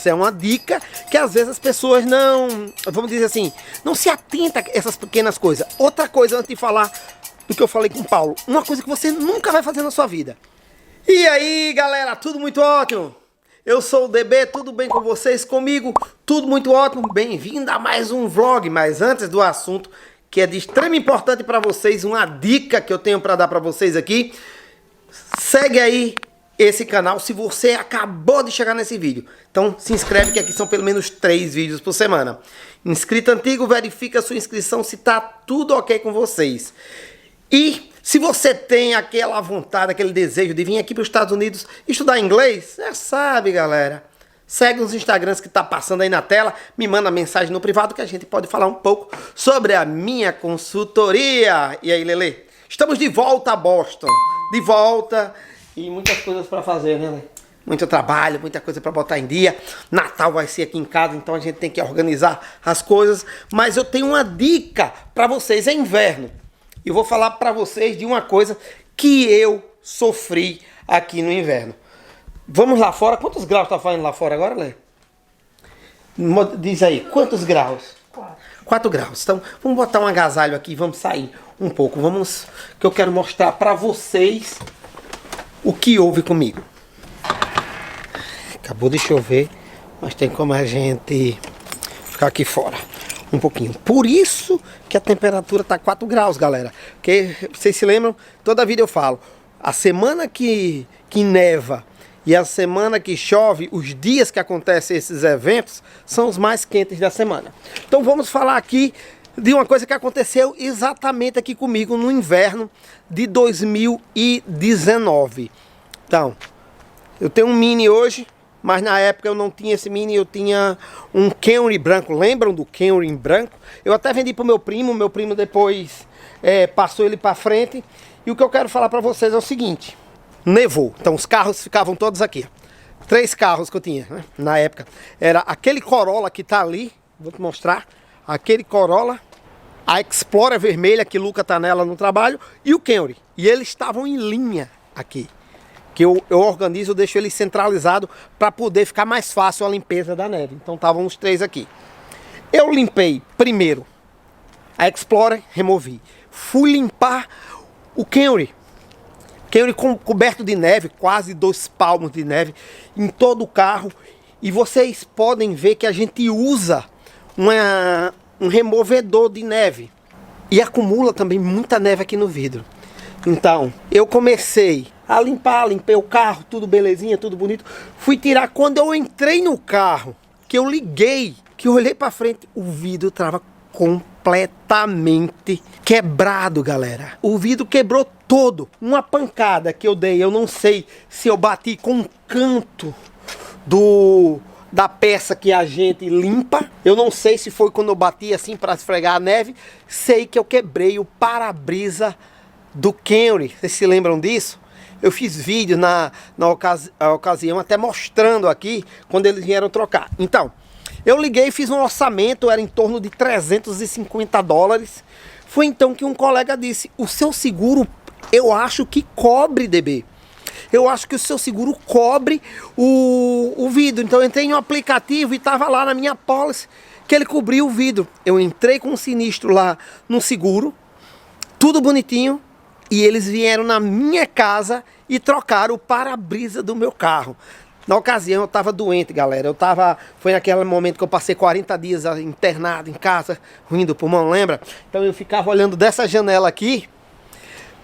Essa é uma dica que às vezes as pessoas não, vamos dizer assim, não se atenta a essas pequenas coisas. Outra coisa antes de falar do que eu falei com o Paulo, uma coisa que você nunca vai fazer na sua vida. E aí, galera, tudo muito ótimo? Eu sou o DB, tudo bem com vocês? Comigo, tudo muito ótimo. Bem-vindo a mais um vlog, mas antes do assunto que é de extrema importância para vocês, uma dica que eu tenho para dar para vocês aqui. Segue aí esse canal se você acabou de chegar nesse vídeo. Então se inscreve que aqui são pelo menos 3 vídeos por semana. Inscrito antigo, verifica a sua inscrição se tá tudo ok com vocês. E se você tem aquela vontade, aquele desejo de vir aqui para os Estados Unidos estudar inglês, já sabe, galera. Segue os Instagrams que tá passando aí na tela, me manda mensagem no privado que a gente pode falar um pouco sobre a minha consultoria. E aí, Lele? Estamos de volta a Boston. De volta e muitas coisas para fazer, né, Lele? Muito trabalho, muita coisa para botar em dia. Natal vai ser aqui em casa, então a gente tem que organizar as coisas. Mas eu tenho uma dica para vocês, é inverno. E vou falar para vocês de uma coisa que eu sofri aqui no inverno. Vamos lá fora. Quantos graus tá fazendo lá fora agora, Lê? Diz aí, quantos graus? 4 graus. Então, vamos botar um agasalho aqui e vamos sair um pouco. Vamos, que eu quero mostrar para vocês o que houve comigo. Acabou de chover, mas tem como a gente ficar aqui fora um pouquinho. Por isso que a temperatura tá 4 graus, galera. Porque vocês se lembram? Toda vida eu falo. A semana que neva e a semana que chove, os dias que acontecem esses eventos, são os mais quentes da semana. Então vamos falar aqui de uma coisa que aconteceu exatamente aqui comigo no inverno de 2019. Então, eu tenho um Mini hoje, mas na época eu não tinha esse Mini, eu tinha um Camry branco. Lembram do Camry branco? Eu até vendi para o meu primo depois passou ele para frente. E o que eu quero falar para vocês é o seguinte: nevou, então os carros ficavam todos aqui. 3 carros que eu tinha, né, na época. Era aquele Corolla que tá ali, vou te mostrar. Aquele Corolla, a Explorer vermelha, que Luca tá nela no trabalho, e o Camry. E eles estavam em linha aqui. Que eu organizo, eu deixo ele centralizado para poder ficar mais fácil a limpeza da neve. Então estavam os 3 aqui. Eu limpei primeiro a Explorer, removi. Fui limpar o Camry. Camry coberto de neve, quase 2 palmos de neve em todo o carro. E vocês podem ver que a gente usa um removedor de neve. E acumula também muita neve aqui no vidro. Então, eu comecei a limpar, limpei o carro, tudo belezinha, tudo bonito. Fui tirar, quando eu entrei no carro, que eu liguei, que eu olhei pra frente, o vidro tava completamente quebrado, galera. O vidro quebrou todo. Uma pancada que eu dei, eu não sei se eu bati com o canto da peça que a gente limpa. Eu não sei se foi quando eu bati assim para esfregar a neve. Sei que eu quebrei o para-brisa do Camry. Vocês se lembram disso? Eu fiz vídeo na ocasião até mostrando aqui quando eles vieram trocar. Então, eu liguei e fiz um orçamento, era em torno de $350. Foi então que um colega disse: o seu seguro, eu acho que cobre, DB. Eu acho que o seu seguro cobre o vidro. Então eu entrei no aplicativo e estava lá na minha policy que ele cobriu o vidro. Eu entrei com um sinistro lá no seguro, tudo bonitinho. E eles vieram na minha casa e trocaram o para-brisa do meu carro. Na ocasião eu estava doente, galera. Foi naquele momento que eu passei 40 dias internado em casa, ruim do pulmão, lembra? Então eu ficava olhando dessa janela aqui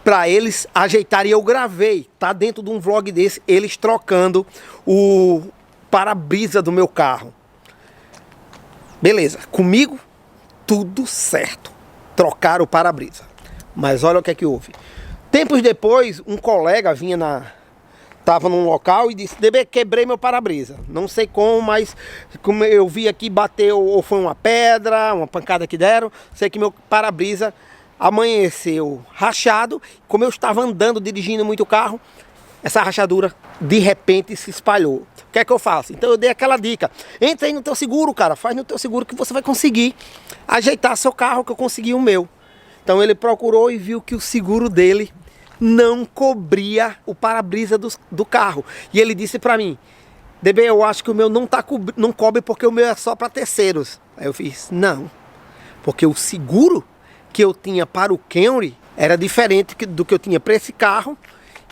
para eles ajeitarem. E eu gravei, tá dentro de um vlog desse, eles trocando o para-brisa do meu carro. Beleza, comigo tudo certo. Trocaram o para-brisa. Mas olha o que é que houve. Tempos depois, um colega tava num local e disse: DB, quebrei meu para-brisa. Não sei como, mas como eu vi aqui, bateu, ou foi uma pedra, uma pancada que deram. Sei que meu para-brisa amanheceu rachado. Como eu estava andando, dirigindo muito carro, essa rachadura de repente se espalhou. O que é que eu faço? Então eu dei aquela dica: entra aí no teu seguro, cara. Faz no teu seguro que você vai conseguir ajeitar seu carro, que eu consegui o meu. Então ele procurou e viu que o seguro dele não cobria o para-brisa do carro. E ele disse para mim: DB, eu acho que o meu não cobre porque o meu é só para terceiros. Aí eu fiz, não. Porque o seguro que eu tinha para o Camry era diferente do que eu tinha para esse carro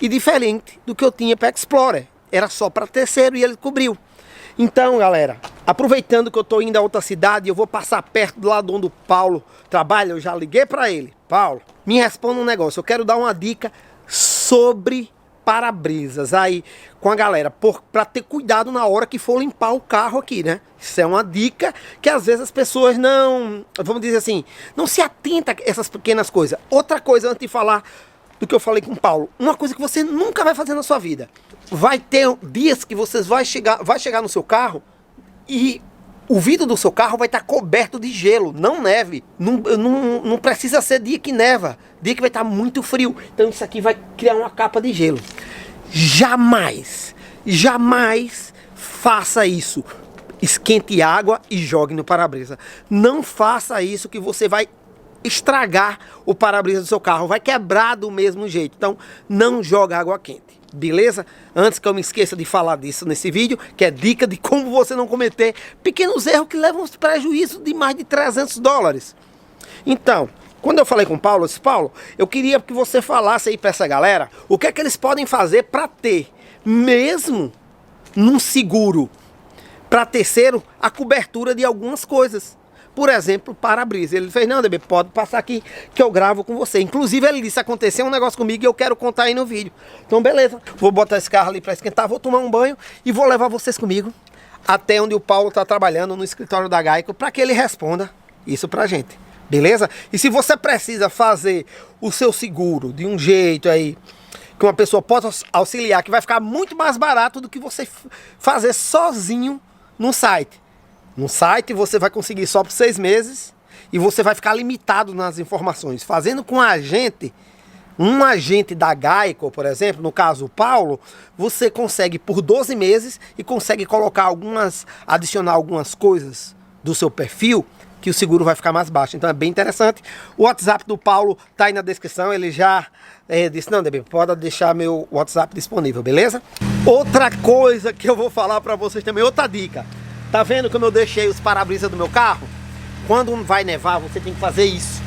e diferente do que eu tinha para Explorer. Era só para terceiro e ele cobriu. Então, galera, aproveitando que eu estou indo a outra cidade, eu vou passar perto do lado onde o Paulo trabalha, eu já liguei para ele. Paulo, me responda um negócio, eu quero dar uma dica sobre para-brisas aí com a galera, para ter cuidado na hora que for limpar o carro aqui, né? Isso é uma dica que às vezes as pessoas não, vamos dizer assim, não se atentam a essas pequenas coisas. Outra coisa antes de falar do que eu falei com o Paulo, uma coisa que você nunca vai fazer na sua vida. Vai ter dias que você vai chegar no seu carro e o vidro do seu carro vai estar coberto de gelo, não neve. Não precisa ser dia que neva, dia que vai estar muito frio. Então isso aqui vai criar uma capa de gelo. Jamais faça isso. Esquente água e jogue no para-brisa. Não faça isso que você vai estragar o para-brisa do seu carro, vai quebrar do mesmo jeito. Então não joga água quente, beleza? Antes que eu me esqueça de falar disso nesse vídeo, que é dica de como você não cometer pequenos erros que levam a prejuízo de mais de $300. Então, quando eu falei com o Paulo, eu disse, Paulo, eu queria que você falasse aí para essa galera o que é que eles podem fazer para ter, mesmo num seguro para terceiro, a cobertura de algumas coisas. Por exemplo, para-brisa. Ele fez, não, DB, pode passar aqui que eu gravo com você. Inclusive, ele disse, aconteceu um negócio comigo e eu quero contar aí no vídeo. Então, beleza. Vou botar esse carro ali para esquentar, vou tomar um banho e vou levar vocês comigo até onde o Paulo está trabalhando, no escritório da Geico, para que ele responda isso pra gente. Beleza? E se você precisa fazer o seu seguro de um jeito aí, que uma pessoa possa auxiliar, que vai ficar muito mais barato do que você fazer sozinho no site. No site você vai conseguir só por 6 meses e você vai ficar limitado nas informações. Fazendo com um agente da Geico, por exemplo, no caso o Paulo, você consegue por 12 meses e consegue colocar adicionar algumas coisas do seu perfil que o seguro vai ficar mais baixo. Então é bem interessante. O WhatsApp do Paulo tá aí na descrição, ele já disse, não, DB, pode deixar meu WhatsApp disponível, beleza? Outra coisa que eu vou falar para vocês também, outra dica. Tá vendo como eu deixei os para-brisa do meu carro? Quando vai nevar, você tem que fazer isso.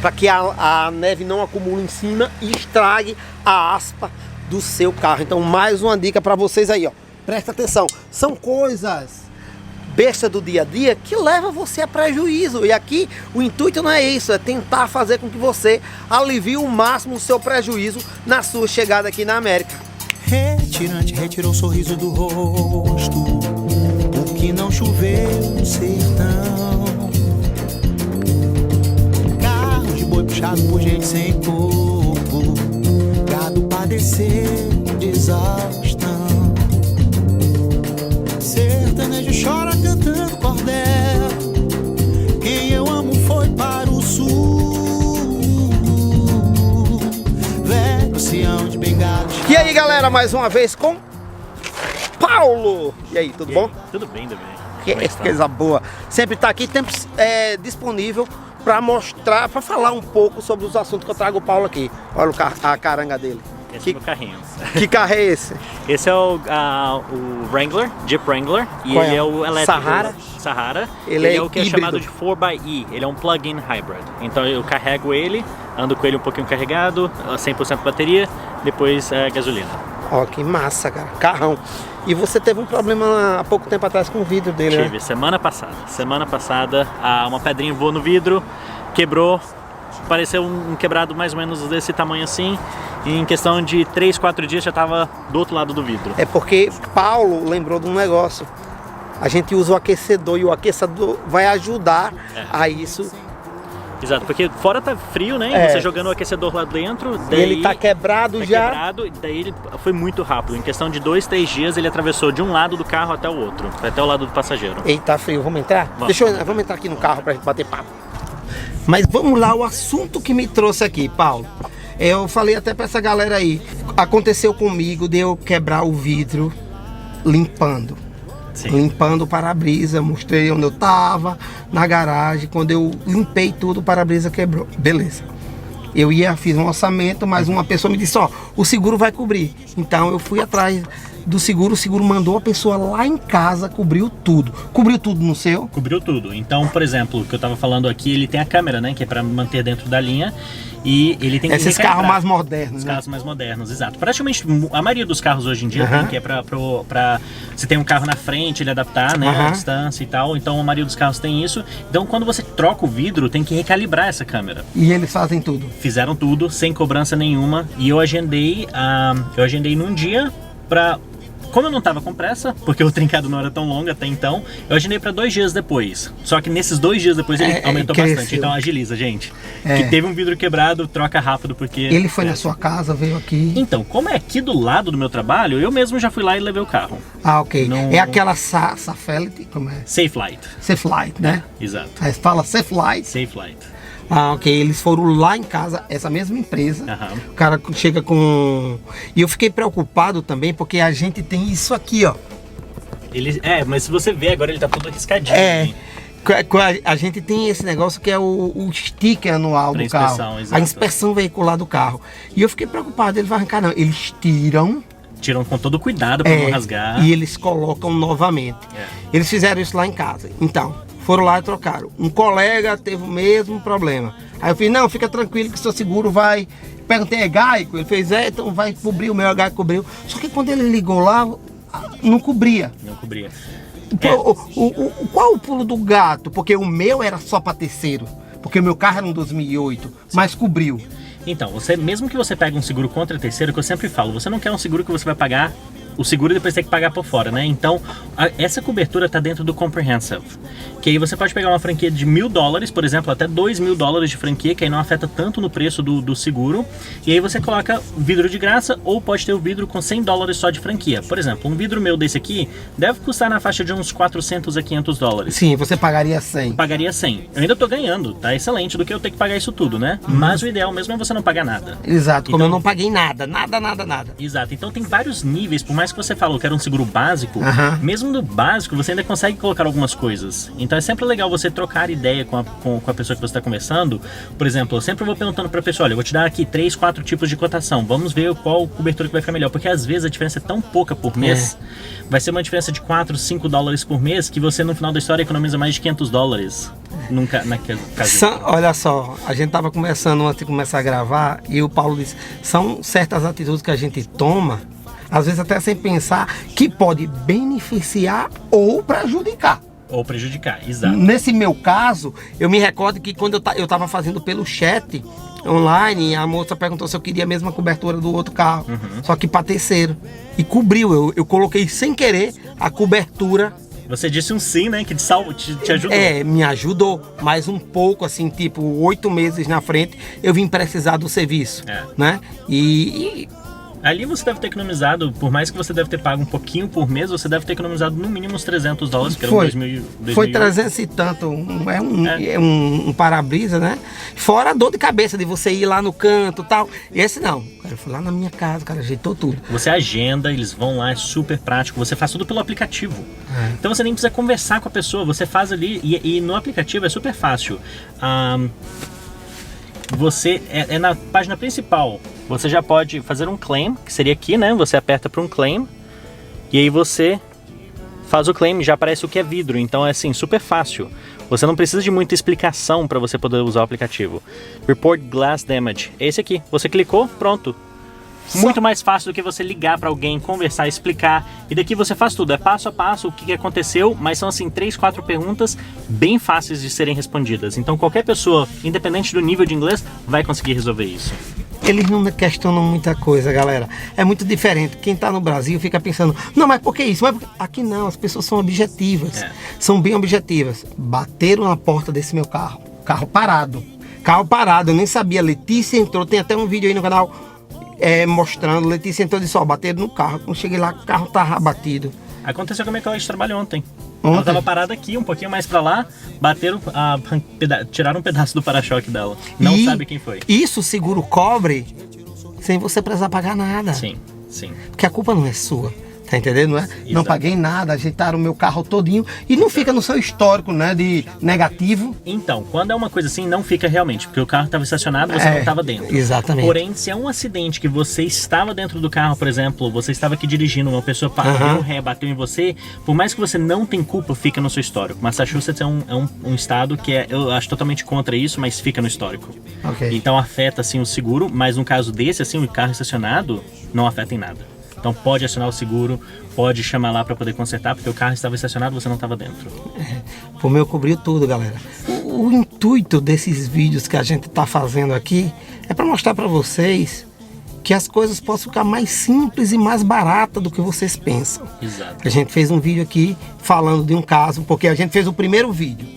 Para que a neve não acumule em cima e estrague a aspa do seu carro. Então, mais uma dica para vocês aí, ó. Presta atenção. São coisas bestas do dia a dia que levam você a prejuízo. E aqui, o intuito não é isso. É tentar fazer com que você alivie o máximo o seu prejuízo na sua chegada aqui na América. Retirante retirou o sorriso do rosto. Que não choveu no sertão. Carro de boi puxado por gente sem corpo. Gado padeceu de exaustão. Sertanejo chora cantando cordel. Quem eu amo foi para o sul. Velho Sião de Bengala. E aí, galera, mais uma vez com Paulo! E aí, tudo bom? Tudo bem, também. Que coisa boa. Sempre tá aqui, sempre disponível para mostrar, para falar um pouco sobre os assuntos que eu trago o Paulo aqui. Olha a caranga dele. Esse é o meu carrinho. Que carro é esse? Esse é o Wrangler, Jeep Wrangler. E Qual ele é o elétrico. Sahara. Ele é o que é híbrido. chamado de 4xe. Ele é um plug-in hybrid. Então eu carrego ele, ando com ele um pouquinho carregado, 100% bateria, depois gasolina. Ó, que massa, cara. Carrão. E você teve um problema há pouco tempo atrás com o vidro dele, Tive, né? semana passada, uma pedrinha voou no vidro, quebrou, pareceu um quebrado mais ou menos desse tamanho assim, e em questão de 3, 4 dias já estava do outro lado do vidro. É porque Paulo lembrou de um negócio. A gente usa o aquecedor e o aquecedor vai ajudar a isso. Exato, porque fora tá frio, né? Você jogando o aquecedor lá dentro, daí ele tá quebrado já. Quebrado, e daí ele foi muito rápido. Em questão de 2, 3 dias ele atravessou de um lado do carro até o outro, até o lado do passageiro. Eita, tá frio, vamos entrar? Vamos. Vamos entrar aqui no carro pra gente bater papo. Mas vamos lá, o assunto que me trouxe aqui, Paulo. Eu falei até pra essa galera aí. Aconteceu comigo de eu quebrar o vidro limpando. Sim. Limpando o para-brisa, mostrei onde eu tava, na garagem. Quando eu limpei tudo, o para-brisa quebrou. Beleza. Eu fiz um orçamento, mas uma pessoa me disse, ó, o seguro vai cobrir. Então eu fui atrás do seguro, o seguro mandou a pessoa lá em casa, cobriu tudo. Cobriu tudo no seu? Cobriu tudo. Então, por exemplo, o que eu tava falando aqui, ele tem a câmera, né? Que é pra manter dentro da linha. E ele tem que Esses carros mais modernos, Os né? carros mais modernos, exato. Praticamente a maioria dos carros hoje em dia tem que é pra você tem um carro na frente, ele adaptar, né? A distância e tal. Então a maioria dos carros tem isso. Então quando você troca o vidro, tem que recalibrar essa câmera. E eles fazem tudo? Fizeram tudo, sem cobrança nenhuma. E eu agendei num dia pra... Como eu não tava com pressa, porque o trincado não era tão longo até então, eu agendei para 2 dias depois. Só que nesses 2 dias depois ele aumentou bastante. Então agiliza, gente. Que teve um vidro quebrado, troca rápido, porque... Ele foi na sua casa, veio aqui? Então, como é aqui do lado do meu trabalho, eu mesmo já fui lá e levei o carro. Ah, ok. É aquela Safety, como é? Safe Light. Safe Light, né? Exato. Aí fala Safe Light. Safe Light. Ah, ok. Eles foram lá em casa, essa mesma empresa. O cara chega com... E eu fiquei preocupado também, porque a gente tem isso aqui, ó. Mas se você ver agora, ele tá todo riscadinho. A gente tem esse negócio que é o sticker anual do carro. Exato. A inspeção veicular do carro. E eu fiquei preocupado, ele vai arrancar, não. Eles tiram com todo cuidado pra não rasgar. E eles colocam novamente. Eles fizeram isso lá em casa. Então, foram lá e trocaram. Um colega teve o mesmo problema. Aí eu fiz, não, fica tranquilo que seu seguro vai... Perguntei, é Geico? Ele fez, então vai cobrir, o meu Geico cobriu. Só que quando ele ligou lá, não cobria. Não cobria. Qual o pulo do gato? Porque o meu era só para terceiro. Porque o meu carro era um 2008, mas cobriu. Então, mesmo que você pegue um seguro contra terceiro, que eu sempre falo, você não quer um seguro que você vai pagar o seguro e depois tem que pagar por fora, né? Então, essa cobertura está dentro do Comprehensive. Que aí você pode pegar uma franquia de $1.000, por exemplo, até $2.000 de franquia, que aí não afeta tanto no preço do seguro. E aí você coloca vidro de graça ou pode ter o vidro com $100 só de franquia. Por exemplo, um vidro meu desse aqui deve custar na faixa de uns $400 a $500. Sim, você pagaria 100. Pagaria 100. Eu ainda tô ganhando, tá excelente do que eu ter que pagar isso tudo, né? Mas o ideal mesmo é você não pagar nada. Exato, então, como eu não paguei nada. Exato, então tem vários níveis, por mais que você falou que era um seguro básico, mesmo no básico você ainda consegue colocar algumas coisas. Então é sempre legal você trocar ideia com a pessoa que você está conversando. Por exemplo, eu sempre vou perguntando para a pessoa, olha, eu vou te dar aqui 3, 4 tipos de cotação, vamos ver qual cobertura que vai ficar melhor, porque às vezes a diferença é tão pouca por mês, vai ser uma diferença de $4, $5 por mês, que você no final da história economiza mais de $500. Nunca, naquele caso. Olha só, a gente tava conversando antes de começar a gravar e o Paulo disse, são certas atitudes que a gente toma, às vezes até sem pensar, que pode beneficiar ou prejudicar. Ou prejudicar, exato. Nesse meu caso, eu me recordo que quando eu tava fazendo pelo chat online, a moça perguntou se eu queria a mesma cobertura do outro carro, só que para terceiro. E cobriu, eu coloquei sem querer a cobertura. Você disse um sim, né? Que te ajudou. Me ajudou. Mas um pouco, assim, tipo, 8 meses na frente, eu vim precisar do serviço, né? E ali você deve ter economizado, por mais que você deve ter pago um pouquinho por mês, você deve ter economizado no mínimo uns $300, que era foi, 2000. Foi 300 e tanto, um para-brisa, né? Fora a dor de cabeça de você ir lá no canto e tal. Esse não, cara, eu fui lá na minha casa, o cara ajeitou tudo. Você agenda, eles vão lá, é super prático, você faz tudo pelo aplicativo. Então você nem precisa conversar com a pessoa, você faz ali, e no aplicativo é super fácil. Você, na página principal, você já pode fazer um claim, que seria aqui, né? Você aperta para um claim, e aí você faz o claim e já aparece o que é vidro. Então é assim, super fácil. Você não precisa de muita explicação para você poder usar o aplicativo. Report Glass Damage. É esse aqui. Você clicou, pronto. Muito mais fácil do que você ligar para alguém, conversar, explicar. E daqui você faz tudo, é passo a passo o que aconteceu, mas são assim 3, 4 perguntas bem fáceis de serem respondidas. Então qualquer pessoa, independente do nível de inglês, vai conseguir resolver isso. Eles não questionam muita coisa, galera. É muito diferente. Quem tá no Brasil fica pensando, não, mas por que isso? Mas aqui não, as pessoas são objetivas. São bem objetivas. Bateram na porta desse meu carro. Carro parado, eu nem sabia. Letícia entrou, tem até um vídeo aí no canal mostrando. Letícia entrou e disse, bateram no carro. Quando cheguei lá, o carro tava batido. Aconteceu com a minha colega de trabalho ontem. Ela tava parada aqui, um pouquinho mais pra lá, tiraram um pedaço do para-choque dela. Não sabe quem foi. Isso o seguro cobre sem você precisar pagar nada. Sim. Porque a culpa não é sua. Tá entendendo, não é? Não paguei nada, ajeitaram o meu carro todinho e não fica no seu histórico, né, de negativo. Então, quando é uma coisa assim, não fica realmente, porque o carro estava estacionado, você não estava dentro. Exatamente. Porém, se é um acidente que você estava dentro do carro, por exemplo, você estava aqui dirigindo, uma pessoa deu ré, bateu em você, por mais que você não tenha culpa, fica no seu histórico. Massachusetts é um estado que eu acho totalmente contra isso, mas fica no histórico. Ok. Então afeta assim o seguro, mas no caso desse, assim, o carro estacionado não afeta em nada. Então pode acionar o seguro, pode chamar lá para poder consertar, porque o carro estava estacionado e você não estava dentro. O meu cobriu tudo, galera. O intuito desses vídeos que a gente está fazendo aqui é para mostrar para vocês que as coisas possam ficar mais simples e mais baratas do que vocês pensam. Exato. A gente fez um vídeo aqui falando de um caso, porque a gente fez o primeiro vídeo.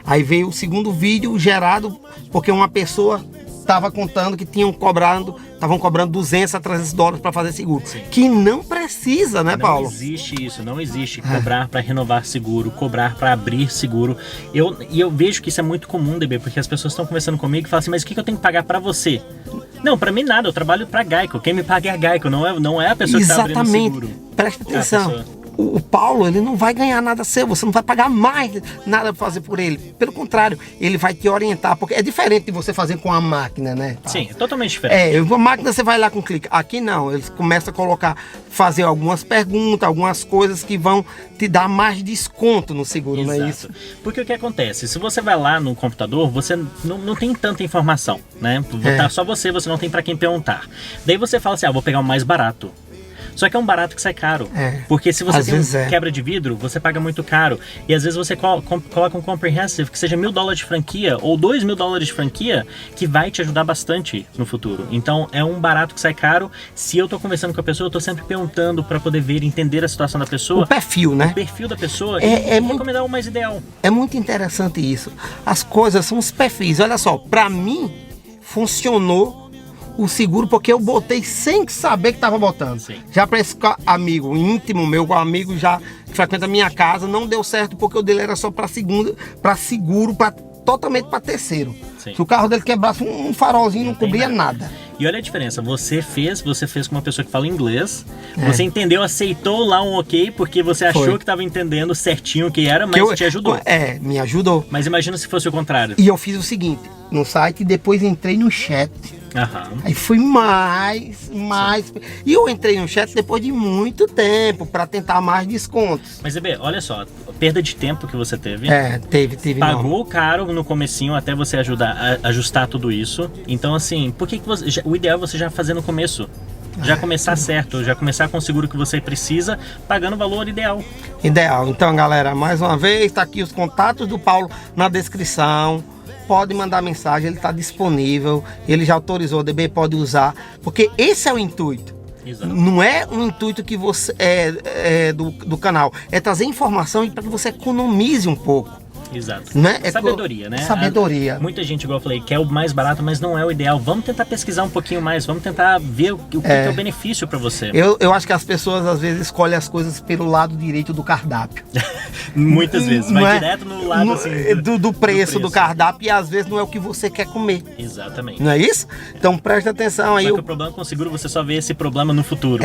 Aí veio o segundo vídeo gerado porque uma pessoa estava contando que estavam cobrando 200 a 300 dólares para fazer seguro. Sim. Que não precisa, né, Paulo? Não existe isso, não existe cobrar para renovar seguro, cobrar para abrir seguro. Eu vejo que isso é muito comum, DB, porque as pessoas estão conversando comigo e falam assim, mas o que eu tenho que pagar para você? Não, para mim nada, eu trabalho para Geico. Quem me paga é a Geico, não é a pessoa que está abrindo seguro. Presta atenção. O Paulo, ele não vai ganhar nada seu, você não vai pagar mais nada para fazer por ele. Pelo contrário, ele vai te orientar, porque é diferente de você fazer com a máquina, né, Paulo? Sim, é totalmente diferente. A máquina você vai lá com clique. Aqui não, eles começam a fazer algumas perguntas, algumas coisas que vão te dar mais desconto no seguro, Exato. não é isso? Porque o que acontece? Se você vai lá no computador, você não tem tanta informação, né? Tá só você não tem para quem perguntar. Daí você fala assim, vou pegar o mais barato. Só que é um barato que sai caro. Porque se você tem quebra de vidro, você paga muito caro. E às vezes você coloca um comprehensive que seja $1.000 de franquia ou $2.000 de franquia, que vai te ajudar bastante no futuro. Então é um barato que sai caro. Se eu tô conversando com a pessoa, eu tô sempre perguntando para poder ver, entender a situação da pessoa. O perfil, né? O perfil da pessoa e recomendar o mais ideal. É muito interessante isso. As coisas são os perfis. Olha só, para mim funcionou o seguro porque eu botei sem saber que estava botando. Sim. Já para esse amigo íntimo, meu amigo já frequenta a minha casa, não deu certo porque o dele era só para seguro, totalmente para terceiro. Sim. Se o carro dele quebrasse um farolzinho, não cobria nada. E olha a diferença, você fez com uma pessoa que fala inglês, você entendeu, aceitou lá um ok, porque você achou que estava entendendo certinho o que era, mas te ajudou. Me ajudou. Mas imagina se fosse o contrário. E eu fiz o seguinte, no site, e depois entrei no chat. Aí fui mais. E eu entrei no chat depois de muito tempo para tentar mais descontos. Mas, Bebê, olha só, perda de tempo que você teve. Teve. Pagou caro no comecinho até você ajustar tudo isso. Então, assim, por que o ideal é você já fazer no começo? Já começar certo, já começar com o seguro que você precisa, pagando o valor ideal. Então, galera, mais uma vez, tá aqui os contatos do Paulo na descrição. Pode mandar mensagem, ele está disponível, ele já autorizou, o DB pode usar, porque esse é o intuito. Exato. Não é um intuito que você do canal, é trazer informação para que você economize um pouco. Exato. Né? Sabedoria, né? Sabedoria. Muita gente, igual eu falei, quer o mais barato, mas não é o ideal. Vamos tentar pesquisar um pouquinho mais, vamos tentar ver o que é o benefício para você. Eu acho que as pessoas às vezes escolhem as coisas pelo lado direito do cardápio. Muitas vezes, vai direto no lado assim, do preço do cardápio, e às vezes não é o que você quer comer. Exatamente. Não é isso? Então presta atenção aí. Só que o problema com o seguro, você só vê esse problema no futuro.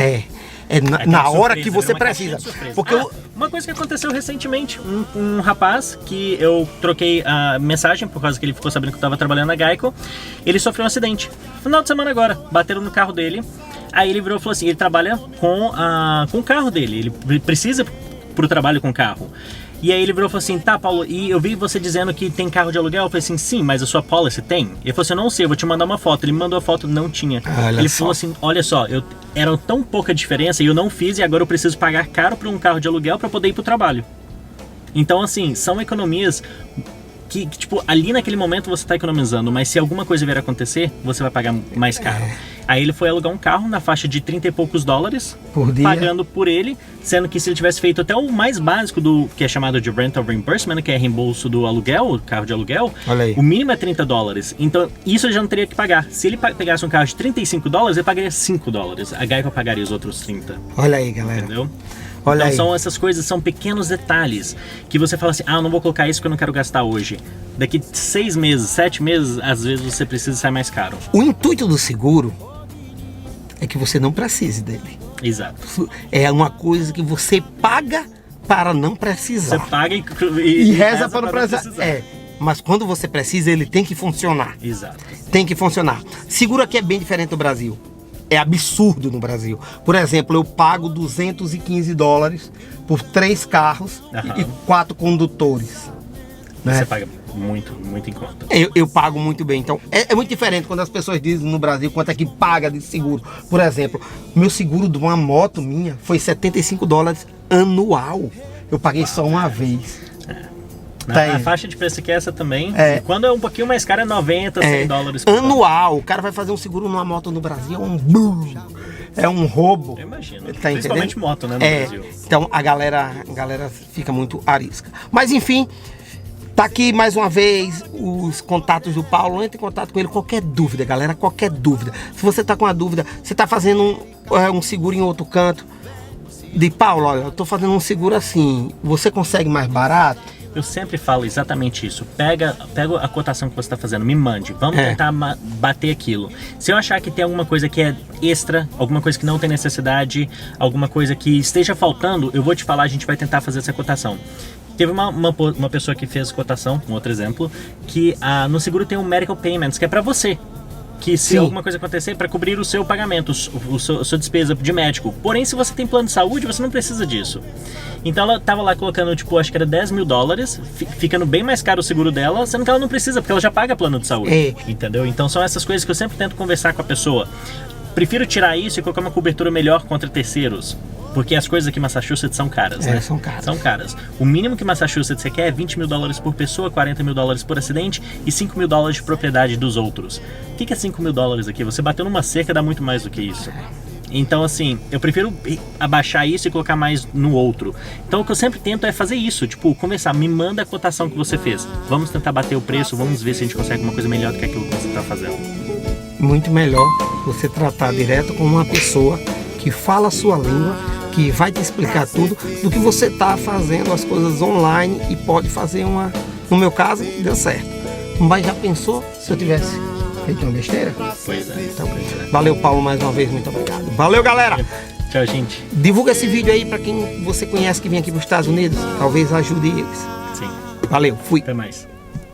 Na hora que você precisa. Porque uma coisa que aconteceu recentemente, um rapaz que eu troquei a mensagem por causa que ele ficou sabendo que eu estava trabalhando na Geico, ele sofreu um acidente. Final de semana agora, bateram no carro dele. Aí ele virou e falou assim, ele trabalha com o carro dele, ele precisa pro trabalho com o carro. E aí ele virou e falou assim, tá, Paulo, e eu vi você dizendo que tem carro de aluguel. Eu falei assim, sim, mas a sua policy tem? Ele falou assim, eu não sei, eu vou te mandar uma foto. Ele me mandou a foto, não tinha. Ele falou assim, olha só, era tão pouca diferença e eu não fiz, e agora eu preciso pagar caro por um carro de aluguel para poder ir pro trabalho. Então, assim, são economias que, tipo, ali naquele momento você está economizando, mas se alguma coisa vier a acontecer, você vai pagar mais caro. Aí ele foi alugar um carro na faixa de 30 e poucos dólares por dia, pagando por ele, sendo que se ele tivesse feito até o mais básico do que é chamado de rental reimbursement, que é reembolso do aluguel, o carro de aluguel, o mínimo é 30 dólares. Então isso ele já não teria que pagar. Se ele pegasse um carro de 35 dólares, ele pagaria 5 dólares. A Geico pagaria os outros 30. Olha aí, galera. Entendeu? Olha então aí. são essas coisas, são pequenos detalhes que você fala assim, eu não vou colocar isso porque eu não quero gastar hoje. Daqui 6 meses, 7 meses, às vezes você precisa sair mais caro. O intuito do seguro é que você não precise dele. Exato. É uma coisa que você paga para não precisar. Você paga E reza para não precisar. Mas quando você precisa, ele tem que funcionar. Exato. Tem que funcionar. Seguro aqui é bem diferente do Brasil. É absurdo no Brasil. Por exemplo, eu pago $215 por 3 carros e 4 condutores. Né? Você paga muito em conta. Eu pago muito bem. Então, é muito diferente quando as pessoas dizem no Brasil quanto é que paga de seguro. Por exemplo, meu seguro de uma moto minha foi $75 anual. Eu paguei só uma vez. A faixa de preço que é essa também. E quando é um pouquinho mais caro é 90, $100 por anual. O cara vai fazer um seguro numa moto no Brasil, é um roubo. Eu imagino. Tá Principalmente entendendo? moto, né, no Brasil. Então a galera fica muito arisca. Mas enfim, tá aqui mais uma vez os contatos do Paulo. Entre em contato com ele. Qualquer dúvida, galera, qualquer dúvida. Se você tá com uma dúvida, você tá fazendo um seguro em outro canto, de Paulo, olha, eu tô fazendo um seguro assim, você consegue mais barato? Eu sempre falo exatamente isso. Pega a cotação que você está fazendo, me mande. Vamos tentar bater aquilo. Se eu achar que tem alguma coisa que é extra, alguma coisa que não tem necessidade, alguma coisa que esteja faltando, eu vou te falar, a gente vai tentar fazer essa cotação. Teve uma pessoa que fez cotação, um outro exemplo, que no seguro tem um medical payments, que é para você. Que se alguma coisa acontecer, para cobrir o seu pagamento, a sua despesa de médico. Porém, se você tem plano de saúde, você não precisa disso. Então ela tava lá colocando, tipo, acho que era $10 mil, ficando bem mais caro o seguro dela, sendo que ela não precisa, porque ela já paga plano de saúde. Entendeu? Então são essas coisas que eu sempre tento conversar com a pessoa. Prefiro tirar isso e colocar uma cobertura melhor contra terceiros. Porque as coisas aqui em Massachusetts são caras, né? São caras. São caras. O mínimo que Massachusetts requer é $20 mil por pessoa, $40 mil por acidente e $5 mil de propriedade dos outros. O que é $5 mil aqui? Você bateu numa cerca, dá muito mais do que isso. Então, assim, eu prefiro abaixar isso e colocar mais no outro. Então, o que eu sempre tento é fazer isso. Tipo, conversar, me manda a cotação que você fez. Vamos tentar bater o preço, vamos ver se a gente consegue uma coisa melhor do que aquilo que você está fazendo. Muito melhor você tratar direto com uma pessoa que fala a sua língua, que vai te explicar tudo, do que você tá fazendo as coisas online e pode fazer no meu caso, deu certo. Mas já pensou se eu tivesse feito uma besteira? Pois é. Então, valeu, Paulo, mais uma vez, muito obrigado. Valeu, galera! Tchau, gente. Divulga esse vídeo aí para quem você conhece que vem aqui para os Estados Unidos, talvez ajude eles. Sim. Valeu, fui. Até mais.